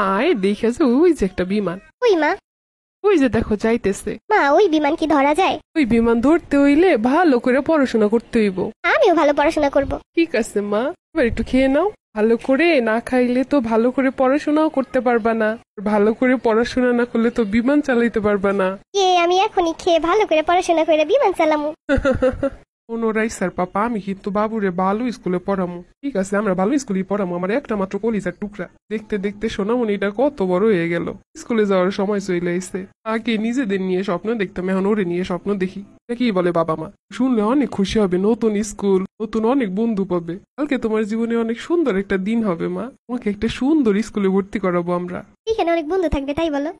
আয় দেখেছো ওই যে একটা বিমান, ওই মা, ওই যে দেখো যাইতেছে। মা ওই বিমান কি ধরা যায়? ওই বিমান ধরতে হইলে ভালো করে পড়াশোনা করতে হইব। আমিও ভালো পড়াশোনা করব। ঠিক আছে মা, এবার একটু খেয়ে নাও। ভালো করে না খাইলে তো ভালো করে পড়াশোনাও করতে পারবা না, ভালো করে পড়াশোনা না করলে তো বিমান চালাইতে পারবা না। আমি এখনই খেয়ে ভালো করে পড়াশোনা করে বিমান চালামু। ওনরাই স্যার পাপা, আমি কিন্তু বাবুরে ভালো স্কুলে পড়ামু। ঠিক আছে, আমরা ভালো স্কুলেই পড়ামু। আমার একটা মাত্র কলিজার টুকরা। দেখতে দেখতে সোনামণিটা কত বড় হয়ে গেল, স্কুলে যাওয়ার সময় চলে এসে। আগে নিজেদের নিয়ে স্বপ্ন দেখতাম, এখন ওরে নিয়ে স্বপ্ন দেখি। কি বলে বাবা মা, শুনলে অনেক খুশি হবে। নতুন স্কুল, নতুন অনেক বন্ধু পাবে। কালকে তোমার জীবনে অনেক সুন্দর একটা দিন হবে মা। তোমাকে একটা সুন্দর স্কুলে ভর্তি করাবো আমরা। এখানে অনেক বন্ধু থাকবে তাই বলো?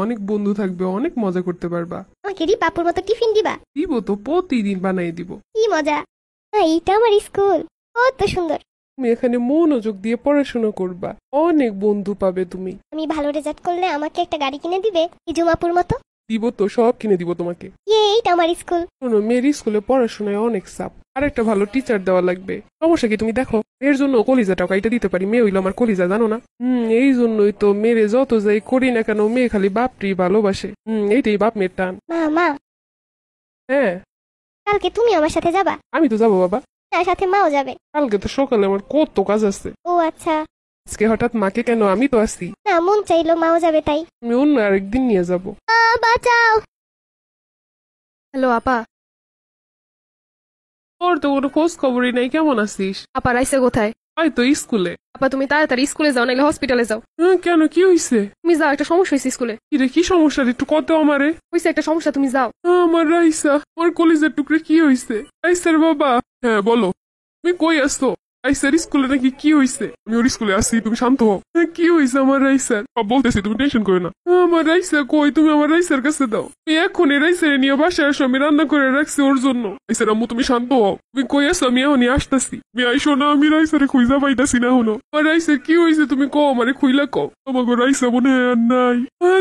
অনেক বন্ধু থাকবে, অনেক মজা করতে পারবা। আমাকে রিপাপুর মতো টিফিন দিবা? দিব তো, প্রতিদিন বানাই দিব। কি মজা! এইটা আমার স্কুল, কত সুন্দর। তুমি এখানে মনোযোগ দিয়ে পড়াশোনা করবা, অনেক বন্ধু পাবে তুমি। আমি ভালো রেজাল্ট করলে আমাকে একটা গাড়ি কিনে দিবে, এই জুমাপুর মতো? দিব তো, সব কিনে দিব তোমাকে। এইটা আমার স্কুল। শোনো, মেয়ের স্কুলে পড়াশোনায় অনেক চাপ, আর একটা ভালো টিচার দেওয়া লাগবে। সমস্যা কি তুমি দেখো, এর জন্য কলিজাটাও কাইটা দিতে পারি। মেয়ে হইলো আমার কলিজা, জানো না? এই জন্যই তো মেরে যত যাই করি না কেন, মেয়ে খালি বাপটি ভালোবাসে। এইটাই বাপ মেয়ের টান। মা, হ্যাঁ, কালকে তুমি আমার সাথে যাবা? আমি তো যাবো বাবা। তার সাথে মাও যাবে? কালকে তো সকালে আমার কত কাজ আছে। ও আচ্ছা। আজকে হঠাৎ মাকে কেন? আমি তো আছি। না, মন চাইলো মাও যাবে তাই। আমি অন্য আরেকদিন নিয়ে যাবো। বাঁচাও। হ্যালো আপা। তোর তো কোনো খোঁজ খবরই নাই, কেমন আছিস? আপা রাইসা কোথায়? হয়তো স্কুলে। আপা তুমি তাড়াতাড়ি স্কুলে যাও, নাহলে হসপিটালে যাও। কেন, কি হয়েছে? তুমি যাও, একটা সমস্যা হয়েছে স্কুলে। কিরে, কি সমস্যা? একটু কত আমারে। হয়েছে একটা সমস্যা, তুমি যাও। আমার রাইসা, আমার কলিজার টুকরে, কি হয়েছে? রাইসার বাবা। হ্যাঁ বলো, তুমি কই আসতো? রাইসার স্কুলে নাকি কি হয়েছে? আমি ওর স্কুলে আসছি, তুমি শান্ত হও। কি হয়েছে আমার রাইসার? সব বলতেছি, তুমি টেনশন করো না। আমার রাইসা কই? তুমি আমার রাইসার কাছে দাও। তুমি এখনই রাইসারে নিয়ে বাসায় আসো, আমি রান্না করে রাখছি ওর জন্য। রাইসার আম্মু, তুমি শান্ত হও। তুমি কই আসো? আমি এখনই আসতেছি। তুমি আইসো না, আমি রাইসারে খুঁজা পাইতাছি না হনো। আমার রাইসার কি হয়েছে তুমি কও, আমারে খুইলা কও। তোমাকে রাইসা মনে হয় আর নাই।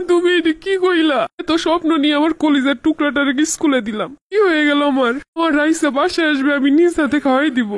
তুমি এটা কি কইলা? এত স্বপ্ন নিয়ে আমার কলিজার টুকরাটারে স্কুলে দিলাম, কি হয়ে গেল আমার? আমার রাইসা বাসায় আসবে, আমি নিজ হাতে খাওয়াই দিব।